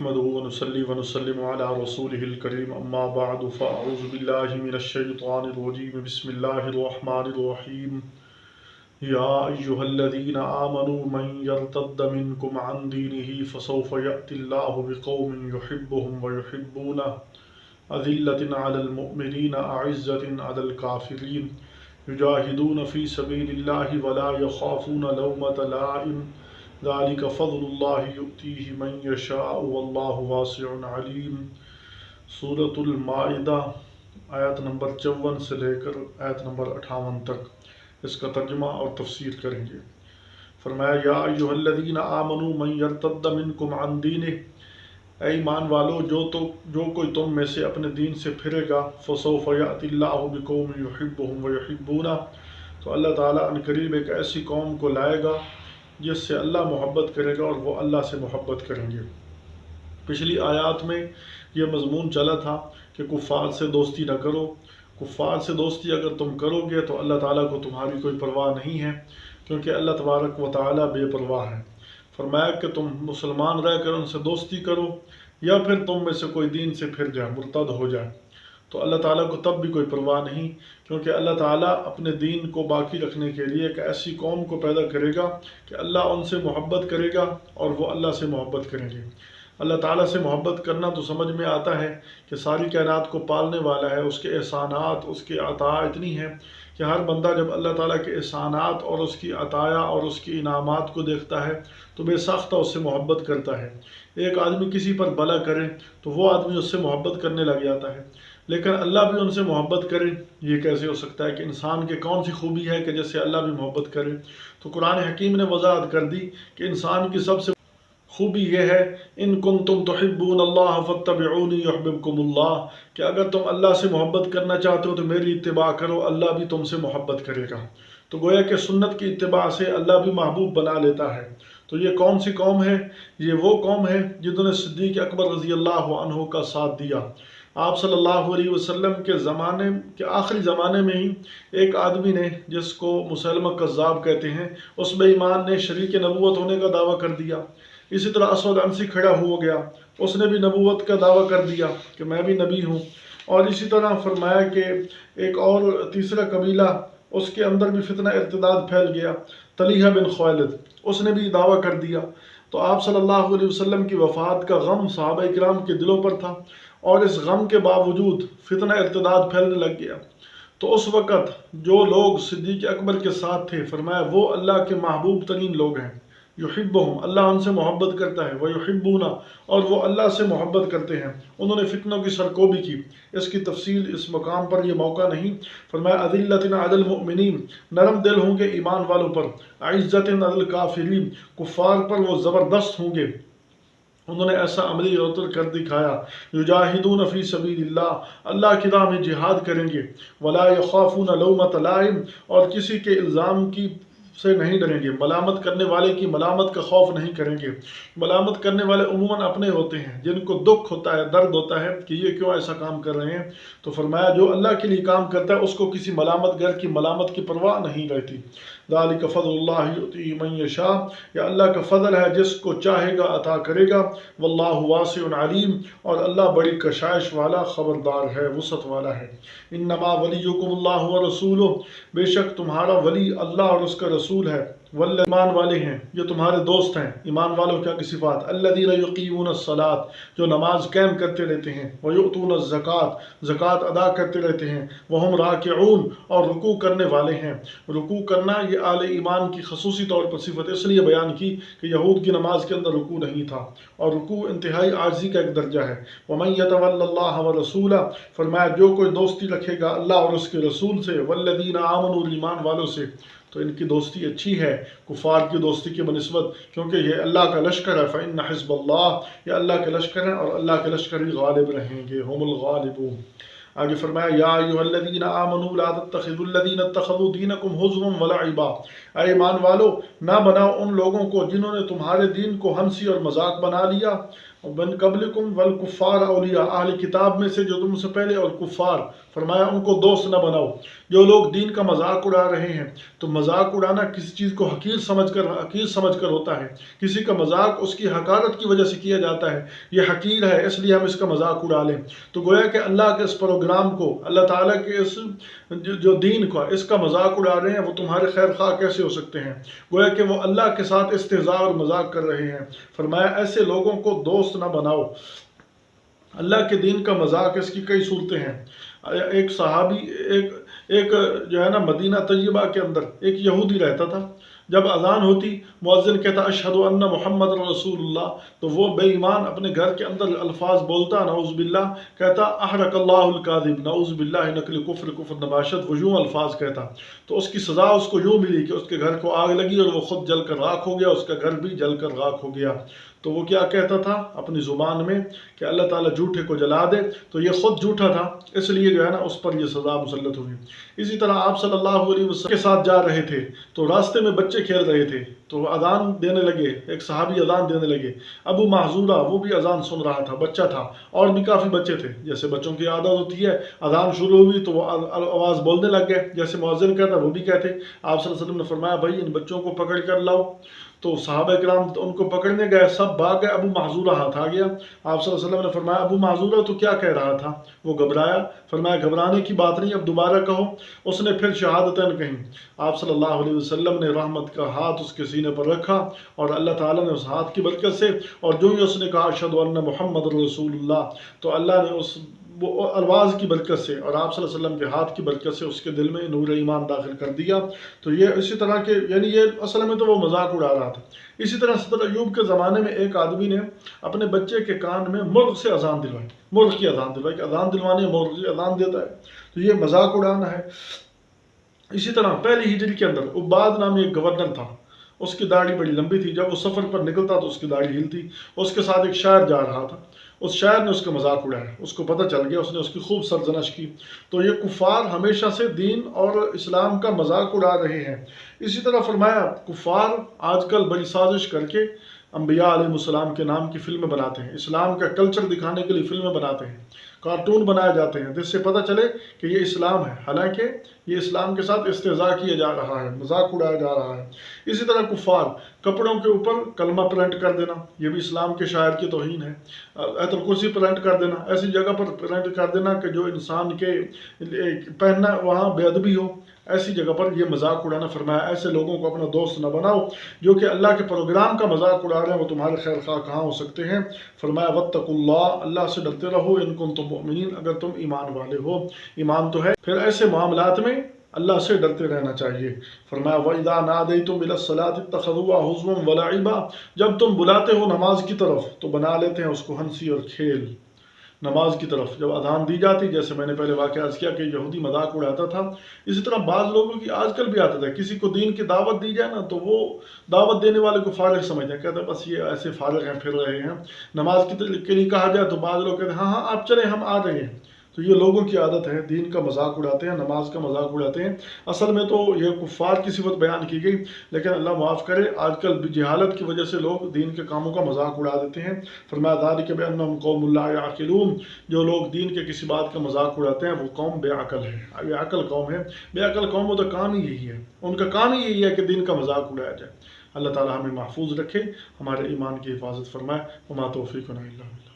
نحمده ونصلي ونسلم على رسوله الكريم أما بعد فأعوذ بالله من الشيطان الرجيم بسم الله الرحمن الرحيم يا أيها الذين آمنوا من يرتد منكم عن دينه فسوف يأتي الله بقوم يحبهم ويحبونه أذلة على المؤمنين أعزة على الكافرين يجاهدون في سبيل الله ولا يخافون لومة لائم ذالک فضل اللہ یؤتیہ من یشاء واللہ واسع علیم۔ سورۃ المائدہ آیت نمبر 54 سے لے کر آیت نمبر 58 تک اس کا ترجمہ اور تفسیر کریں گے۔ فرمایا یا ایھا الذین آمنوا من یرتد منکم عن دینہ، اے ایمان والو جو کوئی تم میں سے اپنے دین سے پھرے گا، فسوف یأتی اللہ بقوم یحبهم ویحبونہ، تو اللہ تعالیٰ عنقریب ایک ایسی قوم کو لائے گا جس سے اللہ محبت کرے گا اور وہ اللہ سے محبت کریں گے۔ پچھلی آیات میں یہ مضمون چلا تھا کہ کفار سے دوستی نہ کرو، کفار سے دوستی اگر تم کرو گے تو اللہ تعالیٰ کو تمہاری کوئی پرواہ نہیں ہے، کیونکہ اللہ تبارک و تعالیٰ بے پرواہ ہے۔ فرمایا کہ تم مسلمان رہ کر ان سے دوستی کرو یا پھر تم میں سے کوئی دین سے پھر جائے، مرتد ہو جائے، تو اللہ تعالیٰ کو تب بھی کوئی پرواہ نہیں، کیونکہ اللہ تعالیٰ اپنے دین کو باقی رکھنے کے لیے ایک ایسی قوم کو پیدا کرے گا کہ اللہ ان سے محبت کرے گا اور وہ اللہ سے محبت کریں گے۔ اللہ تعالیٰ سے محبت کرنا تو سمجھ میں آتا ہے کہ ساری کائنات کو پالنے والا ہے، اس کے احسانات، اس کے عطا اتنی ہے کہ ہر بندہ جب اللہ تعالیٰ کے احسانات اور اس کی عطایا اور اس کی انعامات کو دیکھتا ہے تو بے ساختہ اس سے محبت کرتا ہے۔ ایک آدمی کسی پر بھلا کرے تو وہ آدمی اس سے محبت کرنے لگ جاتا ہے، لیکن اللہ بھی ان سے محبت کرے، یہ کیسے ہو سکتا ہے کہ انسان کے کون سی خوبی ہے کہ جس سے اللہ بھی محبت کرے؟ تو قرآن حکیم نے وضاحت کر دی کہ انسان کی سب سے خوبی یہ ہے ان کنتم تحبون اللہ فاتبعونی یحببکم اللہ، کہ اگر تم اللہ سے محبت کرنا چاہتے ہو تو میری اتباع کرو، اللہ بھی تم سے محبت کرے گا۔ تو گویا کہ سنت کی اتباع سے اللہ بھی محبوب بنا لیتا ہے۔ تو یہ کون سی قوم ہے؟ یہ وہ قوم ہے جنہوں نے صدیق اکبر رضی اللہ عنہ کا ساتھ دیا۔ آپ صلی اللہ علیہ وسلم کے زمانے کے آخری زمانے میں ہی ایک آدمی نے، جس کو مسیلمہ کذاب کہتے ہیں، اس بے ایمان نے شریک نبوت ہونے کا دعویٰ کر دیا۔ اسی طرح اسود عنسی کھڑا ہو گیا، اس نے بھی نبوت کا دعویٰ کر دیا کہ میں بھی نبی ہوں۔ اور اسی طرح فرمایا کہ ایک اور تیسرا قبیلہ، اس کے اندر بھی فتنہ ارتداد پھیل گیا، طلیحہ بن خویلد، اس نے بھی دعویٰ کر دیا۔ تو آپ صلی اللہ علیہ وسلم کی وفات کا غم صحابہ کرام کے دلوں پر تھا، اور اس غم کے باوجود فتنہ ارتداد پھیلنے لگ گیا۔ تو اس وقت جو لوگ صدیق اکبر کے ساتھ تھے، فرمایا وہ اللہ کے محبوب ترین لوگ ہیں۔ یحبہم، اللہ ان سے محبت کرتا ہے، ویحبونہ، اور وہ اللہ سے محبت کرتے ہیں۔ انہوں نے فتنوں کی سرکوبی کی۔ اس کی تفصیل اس مقام پر یہ موقع نہیں۔ فرمایا اذلۃ علی المؤمنین، نرم دل ہوں گے ایمان والوں پر، عزۃ علی الکافرین، کفار پر وہ زبردست ہوں گے۔ انہوں نے ایسا عملی روتر کر دکھایا، یجاہدون فی سبیل اللہ، اللہ کی راہ میں جہاد کریں گے، ولا یخافون لومۃ لائم، اور کسی کے الزام کی سے نہیں ڈریں گے، ملامت کرنے والے کی ملامت کا خوف نہیں کریں گے۔ ملامت کرنے والے عموماً اپنے ہوتے ہیں، جن کو دکھ ہوتا ہے، درد ہوتا ہے کہ یہ کیوں ایسا کام کر رہے ہیں۔ تو فرمایا جو اللہ کے لیے کام کرتا ہے اس کو کسی ملامت گر کی ملامت کی پرواہ نہیں رہتی۔ ذالک فضل اللہ یؤتی من یشاء، یہ اللہ کا فضل ہے، جس کو چاہے گا عطا کرے گا۔ واللہ واسع علیم، اور اللہ بڑی کشائش والا، خبردار ہے، وسعت والا ہے۔ انما ولیکم اللہ ورسولہ، بے شک تمہارا ولی اللہ اور اس کا رسول ہے۔ ایمان والے ہیں، یہ تمہارے دوست ہیں۔ ایمان والوں کیا کی صفات؟ الذین یقیمون الصلاۃ، جو نماز قائم کرتے رہتے ہیں، ویؤتون الزکوٰۃ، زکوٰۃ ادا کرتے رہتے ہیں، وہم راکعون، اور رکوع کرنے والے ہیں۔ رکوع کرنا یہ اہل ایمان کی خصوصی طور پر صفت اس لیے بیان کی کہ یہود کی نماز کے اندر رکوع نہیں تھا، اور رکوع انتہائی عاجزی کا ایک درجہ ہے۔ ومن یتول اللہ ورسولہ، فرمایا جو کوئی دوستی رکھے گا اللہ اور اس کے رسول سے، والذین آمنوا، ایمان والوں سے، تو ان کی دوستی اچھی ہے کفار کی دوستی کی بنسبت، کیونکہ یہ اللہ کا لشکر ہے۔ فإن حزب اللہ، یہ اللہ کے لشکر ہیں اور اللہ کے لشکر ہی غالب رہیں گے، هم الغالبون۔ آگے فرمایا یا ایھا الذین آمنوا لا تتخذوا الذین اتخذوا دینکم ہزوا ولعبا، اے ایمان والو نہ بناؤ ان لوگوں کو جنہوں نے تمہارے دین کو ہنسی اور مذاق بنا لیا، बन कबलिकुम वल कुफ़ार औलिया, अहल किताब में से जो तुमसे पहले और कुफ़ार, फरमाया उनको दोस्त न बनाओ। जो लोग दीन का मजाक उड़ा रहे हैं, तो मजाक उड़ाना किसी चीज़ को हकीर समझकर होता है। किसी का मजाक उसकी हकारत की वजह से किया जाता है, ये हकीर है इसलिए हम इसका मजाक उड़ा लें। तो गोया कि अल्लाह के इस प्रोग्राम को, अल्लाह ताला के इस जो दीन का, इसका मजाक उड़ा रहे हैं, वो तुम्हारे खैर खा कैसे हो सकते हैं। गोया कि वो अल्लाह के साथ इस्तेज़ा और मजाक कर रहे हैं। फरमाया ऐसे लोगों को दोस्त ना बनाओ। अल्लाह के दीन का मजाक, इसकी कई सूरतें हैं। एक सहाबी, एक जो है ना, मदीना तय्यबा के अंदर एक यहूदी रहता था। जब अजान होती, मुअज्जिन कहता अशहदु अन्ना मुहम्मद रसूलुल्लाह, तो वो बेईमान अपने घर के अंदर अल्फाज बोलता, नऊज़ बिल्लाह, कहता अहरकल्लाहुल काज़िब, नऊज़ बिल्लाहि नकल कुफ्र कुफ्र नबाशत, वो यूँ अल्फाज कहता। तो उसकी सज़ा उसको यूँ मिली कि उसके घर को आग लगी और वो खुद जल कर राख हो गया, उसका घर भी जल कर राख हो गया। तो वो क्या कहता था अपनी ज़ुबान में कि अल्लाह ताला झूठे को जला दे, तो ये खुद झूठा था, इसलिए जो है ना उस पर ये सज़ा मुसल्लत हुई। इसी तरह आप सल्लल्लाहु अलैहि वसल्लम के साथ जा रहे थे, तो रास्ते में बच्चे खेल रहे थे, तो अजान देने लगे, एक सहाबी अजान देने लगे। अबू महजूरा वो भी अजान सुन रहा था, बच्चा था, और भी काफ़ी बच्चे थे। जैसे बच्चों की आदत होती है, अजान शुरू हुई तो वो आवाज़ बोलने लग गए, जैसे मुअज्जिन कहता वो भी कहते। आप सल्लल्लाहु अलैहि वसल्लम ने फरमाया भाई इन बच्चों को पकड़ कर लाओ। तो सहाबा किराम उनको पकड़ने गए, सब भाग गए, अबू महजूरा हाथ आ गया। आप सल्लल्लाहु अलैहि वसल्लम ने फरमाया अबू महजूरा तो क्या कह रहा था। वो घबराया, फरमाया घबराने की बात नहीं, अब दोबारा कहो। उसने फिर शहादतैन कहीं। आप सल्लल्लाहु अलैहि वसल्लम ने रहमत का हाथ उसके सीने पर रखा, और अल्लाह ताला ने उस हाथ की बरकत से, और जो ही उसने कहा अशहदु अन्ना मुहम्मद रसूलुल्लाह, तो अल्लाह ने उस वो आवाज़ की बरकत से और आप सल्लल्लाहु अलैहि वसल्लम के हाथ की बरकत से उसके दिल में नूर ईमान दाखिल कर दिया। तो ये इसी तरह के, यानी ये असल में तो वो मजाक उड़ा रहा था। इसी तरह सदर अयूब के ज़माने में एक आदमी ने अपने बच्चे के कान में मुर्ग से अजान दिलवाई, मुर्ग की अजान दिलवाई कि अजान दिलवाने मुर्ग अजान देता है, तो ये मजाक उड़ाना है। इसी तरह पहली हिजरी के अंदर उबाद नामी एक गवर्नर था, उसकी दाढ़ी बड़ी लंबी थी, जब वो सफ़र पर निकलता तो उसकी दाढ़ी हिलती। उसके साथ एक शायर जा रहा था, उस शायर ने उसका मजाक उड़ाया, उसको पता चल गया, उसने उसकी खूब सरजनश की। तो ये कुफ़ार हमेशा से दीन और इस्लाम का मजाक उड़ा रहे हैं। इसी तरह फरमाया कुफ़ार आजकल बड़ी साजिश करके अम्बिया अलैहिस्सलाम के नाम की फ़िल्में बनाते हैं, इस्लाम का कल्चर दिखाने के लिए फ़िल्में बनाते हैं, कार्टून बनाए जाते हैं, जिससे पता चले कि ये इस्लाम है, हालांकि ये इस्लाम के साथ इस्तेज़ा किया जा रहा है, मजाक उड़ाया जा रहा है। इसी तरह कुफ़ार कपड़ों के ऊपर कलमा प्रिंट कर देना, ये भी इस्लाम के शायर की तौहीन है। आयतुल कुर्सी प्रिंट कर देना, ऐसी जगह पर प्रिंट कर देना कि जो इंसान के पहनना वहाँ बेअदबी हो, ऐसी जगह पर यह मजाक उड़ाना। फरमाया ऐसे लोगों को अपना दोस्त न बनाओ जो कि अल्लाह के प्रोग्राम का मजाक उड़ा रहे हैं, वो तुम्हारे खैर खा कहाँ हो सकते हैं। फरमाया वत्तकुल्लाह, अल्लाह से डरते रहो, इन कुंतुम मुमिनीन, अगर तुम ईमान वाले हो। ईमान तो है, फिर ऐसे मामलात में अल्लाह से डरते रहना चाहिए। फरमाया वइज़ा नादैतुम इलस्सलाति इत्तखज़ूहा हुज़वन व लइबा, जब तुम बुलाते हो नमाज की तरफ तो बना लेते हैं उसको हंसी और खेल। नमाज की तरफ जब अजान दी जाती, जैसे मैंने पहले वाक़या अर्ज़ किया कि यहूदी मजाक उड़ाता था, इसी तरह बाज़ लोगों की आजकल भी आदत है, किसी को दीन की दावत दी जाए ना तो वो दावत देने वाले को फारिग समझते हैं, कहते हैं बस ये ऐसे फारिग हैं, फिर रहे हैं। नमाज के लिए कहा जाए तो बाज़ लोग कहते हैं हाँ हाँ आप चले, हम आ रहे हैं। तो ये लोगों की आदत है, दीन का मजाक उड़ाते हैं, नमाज का मजाक उड़ाते हैं। असल में तो ये कुफ़ार की सिफत बयान की गई, लेकिन अल्लाह माफ़ करे आजकल जहालत की वजह से लोग दीन के कामों का मजाक उड़ा देते हैं। फरमाया ज़ालिका बिअन्नहुम कौमुन ला यअक़िलून, जो लोग दीन के किसी बात का मजाक उड़ाते हैं वो कौम बेअक़ल है, बेअक़ल कौम है। बेअक़ल कौम तो काम ही यही है, उनका काम ही यही है कि दीन का मजाक उड़ाया जाए। अल्लाह ताला हमें महफूज रखे, हमारे ईमान की हिफाजत फरमाए। वमा तौफ़ीक़ुना इल्ला बिल्लाह।